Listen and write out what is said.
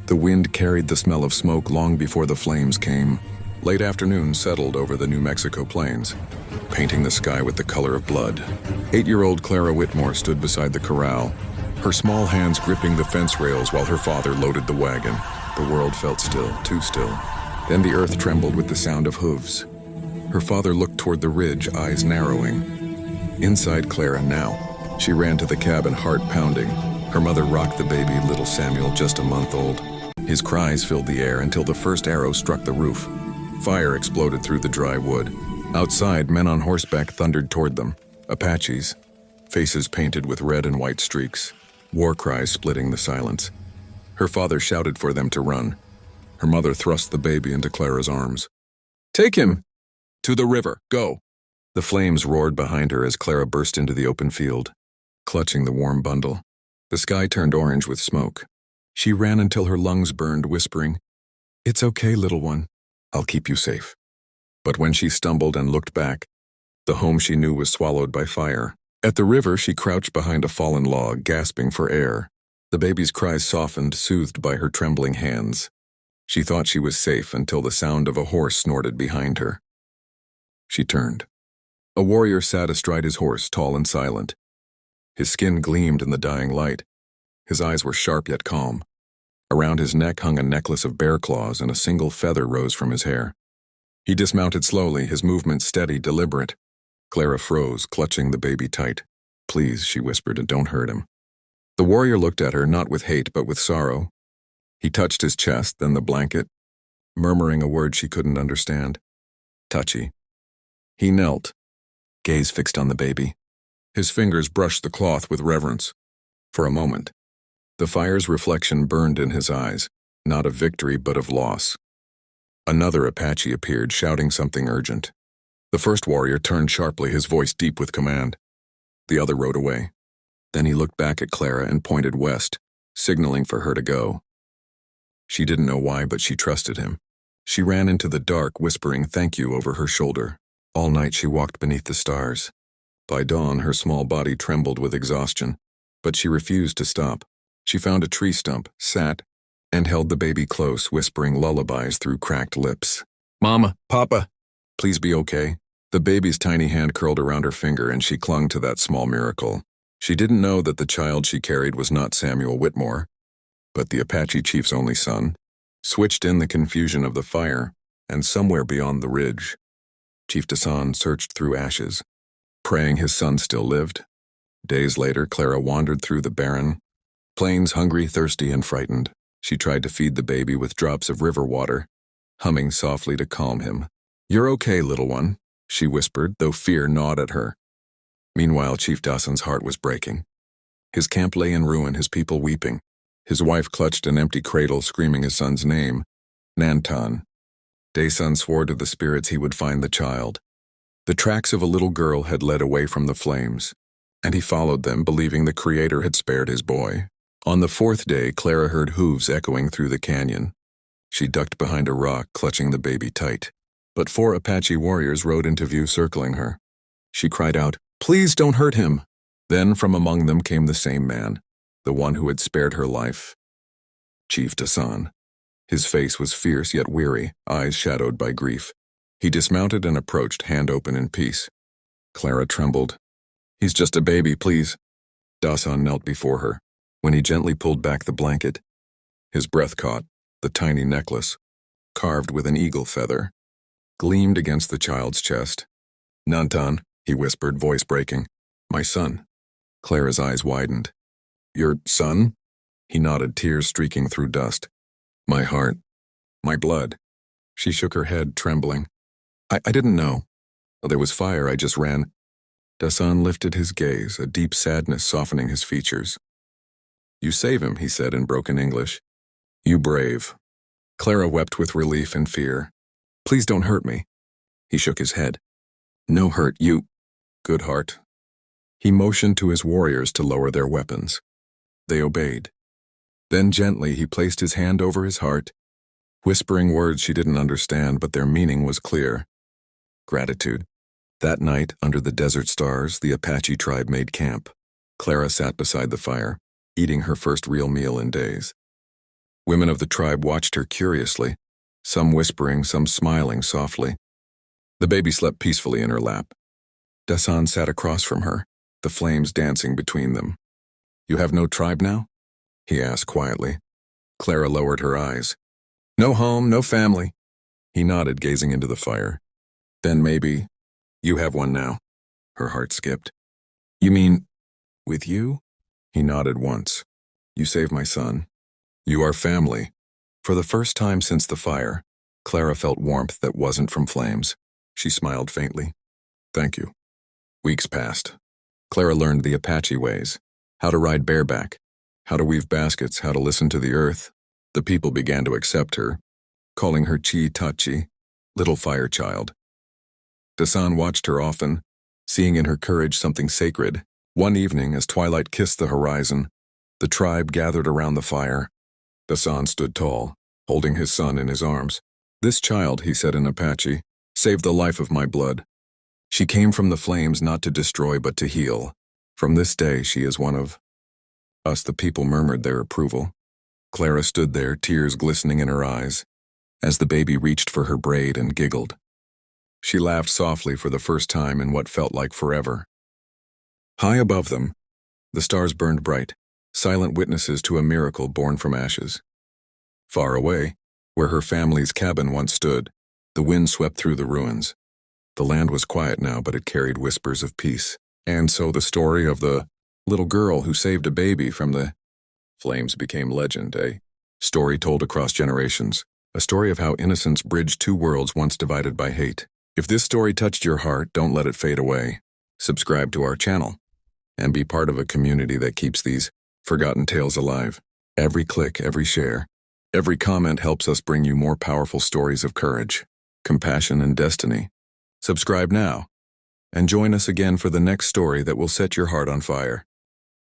The wind carried the smell of smoke long before the flames came. Late afternoon settled over the New Mexico plains, painting the sky with the color of blood. 8-year-old Clara Whitmore stood beside the corral, her small hands gripping the fence rails while her father loaded the wagon. The world felt still, too still. Then the earth trembled with the sound of hooves. Her father looked toward the ridge, eyes narrowing. Inside Clara now. She ran to the cabin, heart pounding. Her mother rocked the baby, little Samuel, just a month old. His cries filled the air until the first arrow struck the roof. Fire exploded through the dry wood. Outside, men on horseback thundered toward them. Apaches, faces painted with red and white streaks. War cries splitting the silence. Her father shouted for them to run. Her mother thrust the baby into Clara's arms. "Take him! To the river, go!" The flames roared behind her as Clara burst into the open field, clutching the warm bundle. The sky turned orange with smoke. She ran until her lungs burned, whispering, "It's okay, little one. I'll keep you safe." But when she stumbled and looked back, the home she knew was swallowed by fire. At the river, she crouched behind a fallen log, gasping for air. The baby's cries softened, soothed by her trembling hands. She thought she was safe until the sound of a horse snorted behind her. She turned. A warrior sat astride his horse, tall and silent. His skin gleamed in the dying light. His eyes were sharp yet calm. Around his neck hung a necklace of bear claws, and a single feather rose from his hair. He dismounted slowly, his movements steady, deliberate. Clara froze, clutching the baby tight. "Please," she whispered, "and don't hurt him." The warrior looked at her, not with hate, but with sorrow. He touched his chest, then the blanket, murmuring a word she couldn't understand. "Touchy." He knelt, gaze fixed on the baby. His fingers brushed the cloth with reverence. For a moment, the fire's reflection burned in his eyes, not of victory but of loss. Another Apache appeared, shouting something urgent. The first warrior turned sharply, his voice deep with command. The other rode away. Then he looked back at Clara and pointed west, signaling for her to go. She didn't know why, but she trusted him. She ran into the dark, whispering "thank you" over her shoulder. All night she walked beneath the stars. By dawn, her small body trembled with exhaustion, but she refused to stop. She found a tree stump, sat, and held the baby close, whispering lullabies through cracked lips. "Mama, Papa, please be okay." The baby's tiny hand curled around her finger, and she clung to that small miracle. She didn't know that the child she carried was not Samuel Whitmore, but the Apache Chief's only son, switched in the confusion of the fire, and somewhere beyond the ridge, Chief Dasan searched through ashes, praying his son still lived. Days later, Clara wandered through the barren plains, hungry, thirsty, and frightened. She tried to feed the baby with drops of river water, humming softly to calm him. "You're okay, little one," she whispered, though fear gnawed at her. Meanwhile, Chief Dasan's heart was breaking. His camp lay in ruin, his people weeping. His wife clutched an empty cradle, screaming his son's name, Nantan. Dasan swore to the spirits he would find the child. The tracks of a little girl had led away from the flames, and he followed them, believing the Creator had spared his boy. On the fourth day, Clara heard hooves echoing through the canyon. She ducked behind a rock, clutching the baby tight. But 4 Apache warriors rode into view, circling her. She cried out, "Please don't hurt him." Then from among them came the same man, the one who had spared her life, Chief Dasan. His face was fierce yet weary, eyes shadowed by grief. He dismounted and approached, hand open in peace. Clara trembled. "He's just a baby, please." Dasan knelt before her. When he gently pulled back the blanket, his breath caught the tiny necklace, carved with an eagle feather, gleamed against the child's chest. "Nantan," he whispered, voice breaking. "My son." Clara's eyes widened. "Your son?" He nodded, tears streaking through dust. "My heart. My blood." She shook her head, trembling. I didn't know. There was fire, I just ran." Dasan lifted his gaze, a deep sadness softening his features. "You save him," he said in broken English. "You brave." Clara wept with relief and fear. "Please don't hurt me." He shook his head. "No hurt, you." "Good heart." He motioned to his warriors to lower their weapons. They obeyed. Then gently he placed his hand over his heart, whispering words she didn't understand, but their meaning was clear. Gratitude. That night, under the desert stars, the Apache tribe made camp. Clara sat beside the fire, eating her first real meal in days. Women of the tribe watched her curiously, some whispering, some smiling softly. The baby slept peacefully in her lap. Dasan sat across from her, the flames dancing between them. "You have no tribe now?" he asked quietly. Clara lowered her eyes. "No home, no family." He nodded, gazing into the fire. "Then maybe you have one now." Her heart skipped. "You mean with you?" He nodded once. "You saved my son. You are family." For the first time since the fire, Clara felt warmth that wasn't from flames. She smiled faintly. "Thank you." Weeks passed. Clara learned the Apache ways, how to ride bareback, how to weave baskets, how to listen to the earth. The people began to accept her, calling her Chi Tachi, little fire child. Dasan watched her often, seeing in her courage something sacred. One evening, as twilight kissed the horizon, the tribe gathered around the fire. Dasan stood tall, holding his son in his arms. "This child," he said in Apache, "saved the life of my blood. She came from the flames not to destroy but to heal. From this day she is one of us." The people murmured their approval. Clara stood there, tears glistening in her eyes, as the baby reached for her braid and giggled. She laughed softly for the first time in what felt like forever. High above them, the stars burned bright, silent witnesses to a miracle born from ashes. Far away, where her family's cabin once stood, the wind swept through the ruins. The land was quiet now, but it carried whispers of peace. And so the story of the little girl who saved a baby from the flames became legend, a story told across generations, a story of how innocence bridged two worlds once divided by hate. If this story touched your heart, don't let it fade away. Subscribe to our channel and be part of a community that keeps these forgotten tales alive. Every click, every share, every comment helps us bring you more powerful stories of courage, compassion, and destiny. Subscribe now and join us again for the next story that will set your heart on fire.